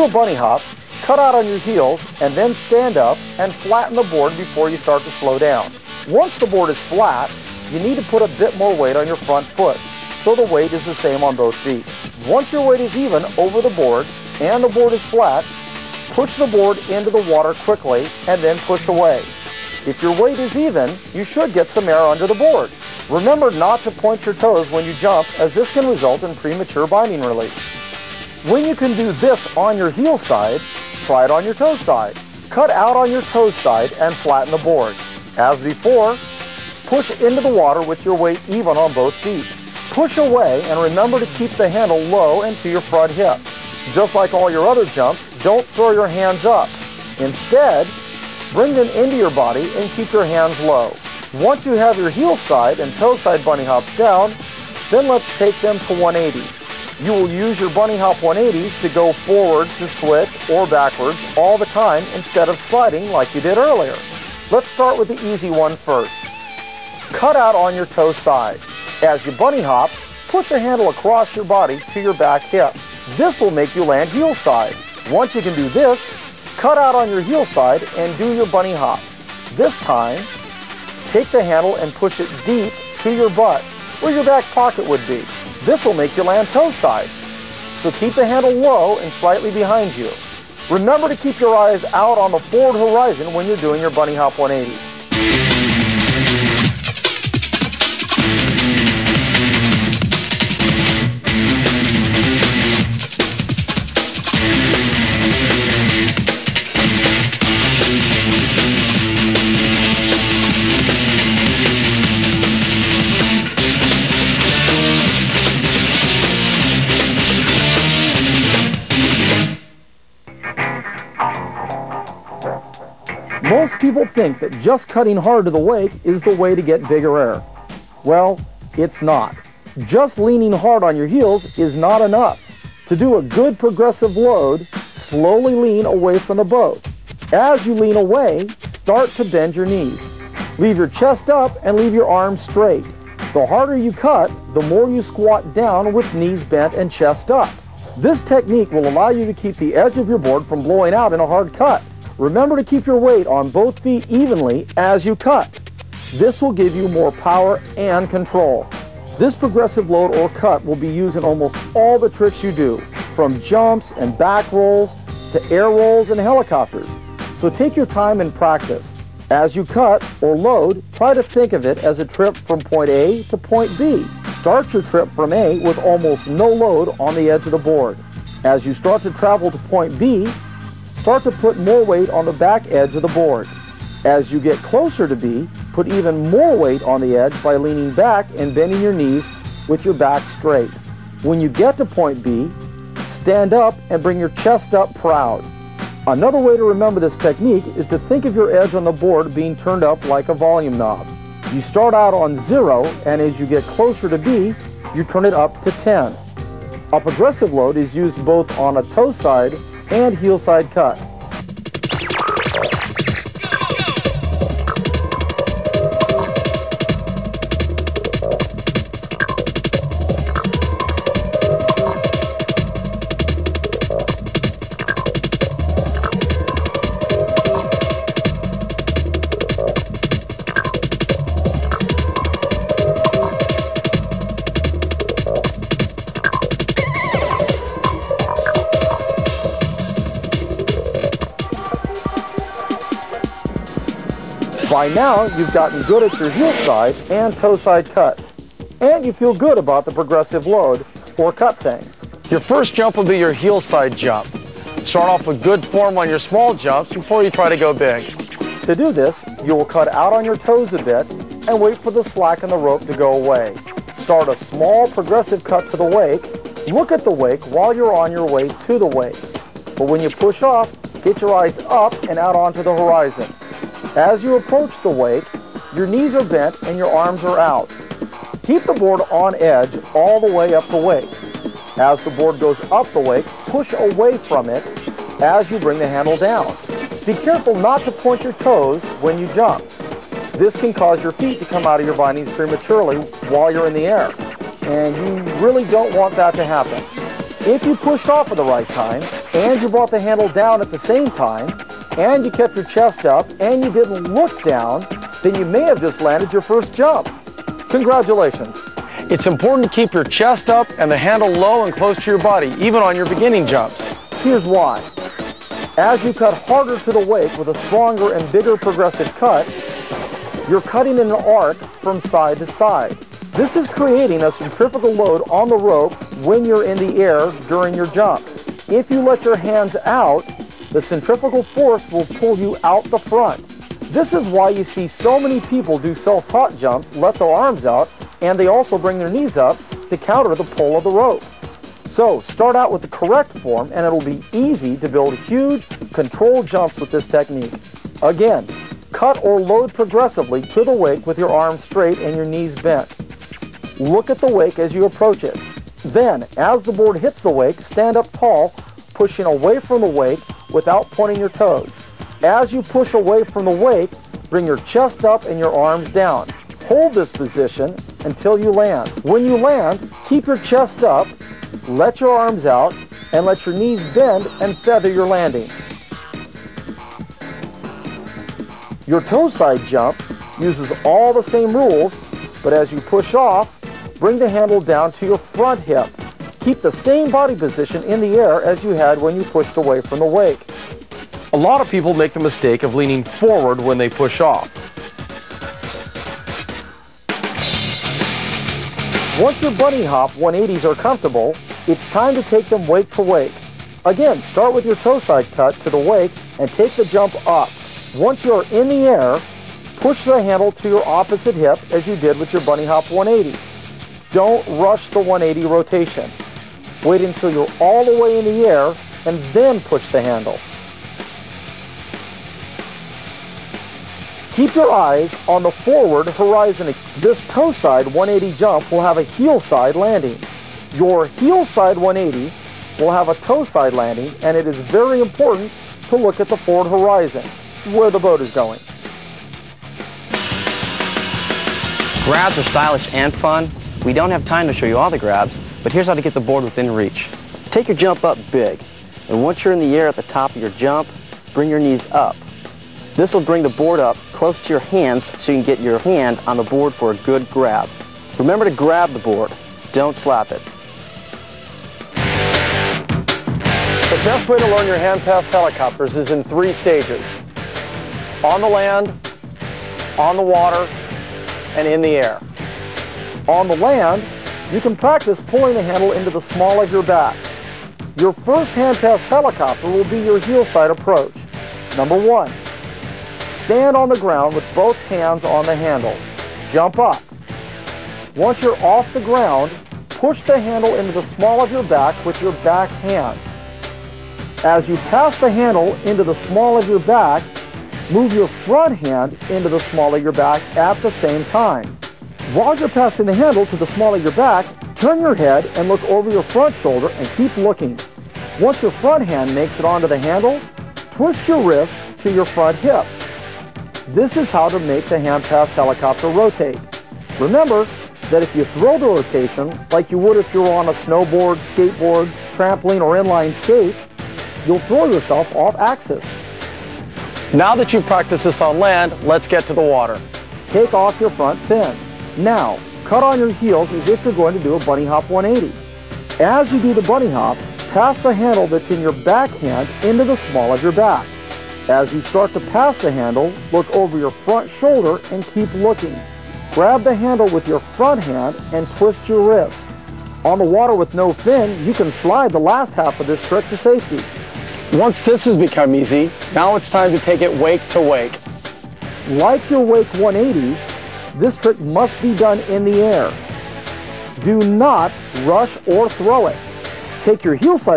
a bunny hop, cut out on your heels and then stand up and flatten the board before you start to slow down. Once the board is flat, you need to put a bit more weight on your front foot, so the weight is the same on both feet. Once your weight is even over the board and the board is flat, push the board into the water quickly and then push away. If your weight is even, you should get some air under the board. Remember not to point your toes when you jump, as this can result in premature binding release. When you can do this on your heel side, try it on your toe side. Cut out on your toe side and flatten the board. As before, push into the water with your weight even on both feet. Push away and remember to keep the handle low and to your front hip. Just like all your other jumps, don't throw your hands up. Instead, bring them into your body and keep your hands low. Once you have your heel side and toe side bunny hops down, then let's take them to 180. You will use your bunny hop 180s to go forward to switch or backwards all the time instead of sliding like you did earlier. Let's start with the easy one first. Cut out on your toe side. As you bunny hop, push your handle across your body to your back hip. This will make you land heel side. Once you can do this, cut out on your heel side and do your bunny hop. This time, take the handle and push it deep to your butt, where your back pocket would be. This will make you land toe side. So keep the handle low and slightly behind you. Remember to keep your eyes out on the forward horizon when you're doing your bunny hop 180s. Most people think that just cutting hard to the wake is the way to get bigger air. Well, it's not. Just leaning hard on your heels is not enough. To do a good progressive load, slowly lean away from the boat. As you lean away, start to bend your knees. Leave your chest up and leave your arms straight. The harder you cut, the more you squat down with knees bent and chest up. This technique will allow you to keep the edge of your board from blowing out in a hard cut. Remember to keep your weight on both feet evenly as you cut. This will give you more power and control. This progressive load or cut will be used in almost all the tricks you do, from jumps and back rolls to air rolls and helicopters. So take your time and practice. As you cut or load, try to think of it as a trip from point A to point B. Start your trip from A with almost no load on the edge of the board. As you start to travel to point B, start to put more weight on the back edge of the board. As you get closer to B, put even more weight on the edge by leaning back and bending your knees with your back straight. When you get to point B, stand up and bring your chest up proud. Another way to remember this technique is to think of your edge on the board being turned up like a volume knob. You start out on 0, and as you get closer to B, you turn it up to 10. A progressive load is used both on a toe side and heel side cut. By now, you've gotten good at your heel side and toe side cuts, and you feel good about the progressive load or cut thing. Your first jump will be your heel side jump. Start off with good form on your small jumps before you try to go big. To do this, you will cut out on your toes a bit and wait for the slack in the rope to go away. Start a small progressive cut to the wake. Look at the wake while you're on your way to the wake. But when you push off, get your eyes up and out onto the horizon. As you approach the wake, your knees are bent and your arms are out. Keep the board on edge all the way up the wake. As the board goes up the wake, push away from it as you bring the handle down. Be careful not to point your toes when you jump. This can cause your feet to come out of your bindings prematurely while you're in the air, and you really don't want that to happen. If you pushed off at the right time, and you brought the handle down at the same time, and you kept your chest up, and you didn't look down, then you may have just landed your first jump. Congratulations. It's important to keep your chest up and the handle low and close to your body, even on your beginning jumps. Here's why. As you cut harder to the wake with a stronger and bigger progressive cut, you're cutting in an arc from side to side. This is creating a centrifugal load on the rope when you're in the air during your jump. If you let your hands out, the centrifugal force will pull you out the front. This is why you see so many people do self-taught jumps, let their arms out, and they also bring their knees up to counter the pull of the rope. So start out with the correct form and it'll be easy to build huge, controlled jumps with this technique. Again, cut or load progressively to the wake with your arms straight and your knees bent. Look at the wake as you approach it. Then, as the board hits the wake, stand up tall, pushing away from the wake without pointing your toes. As you push away from the wake, bring your chest up and your arms down. Hold this position until you land. When you land, keep your chest up, let your arms out, and let your knees bend and feather your landing. Your toe side jump uses all the same rules, but as you push off, bring the handle down to your front hip. Keep the same body position in the air as you had when you pushed away from the wake. A lot of people make the mistake of leaning forward when they push off. Once your bunny hop 180s are comfortable, it's time to take them wake to wake. Again, start with your toe side cut to the wake and take the jump up. Once you're in the air, push the handle to your opposite hip as you did with your bunny hop 180. Don't rush the 180 rotation. Wait until you're all the way in the air and then push the handle. Keep your eyes on the forward horizon. This toe side 180 jump will have a heel side landing. Your heel side 180 will have a toe side landing, and it is very important to look at the forward horizon, where the boat is going. Grabs are stylish and fun. We don't have time to show you all the grabs, but here's how to get the board within reach. Take your jump up big, and once you're in the air at the top of your jump, bring your knees up. This will bring the board up close to your hands so you can get your hand on the board for a good grab. Remember to grab the board, don't slap it. The best way to learn your hand pass helicopters is in 3 stages: on the land, on the water, and in the air. On the land, you can practice pulling the handle into the small of your back. Your first hand pass helicopter will be your heel side approach. Number 1, stand on the ground with both hands on the handle. Jump up. Once you're off the ground, push the handle into the small of your back with your back hand. As you pass the handle into the small of your back, move your front hand into the small of your back at the same time. While you're passing the handle to the small of your back, turn your head and look over your front shoulder and keep looking. Once your front hand makes it onto the handle, twist your wrist to your front hip. This is how to make the hand pass helicopter rotate. Remember that if you throw the rotation like you would if you were on a snowboard, skateboard, trampoline, or inline skates, you'll throw yourself off axis. Now that you've practiced this on land, let's get to the water. Take off your front fin. Now, cut on your heels as if you're going to do a bunny hop 180. As you do the bunny hop, pass the handle that's in your back hand into the small of your back. As you start to pass the handle, look over your front shoulder and keep looking. Grab the handle with your front hand and twist your wrist. On the water with no fin, you can slide the last half of this trick to safety. Once this has become easy, now it's time to take it wake to wake. Like your wake 180s, this trick must be done in the air. Do not rush or throw it. Take your heel side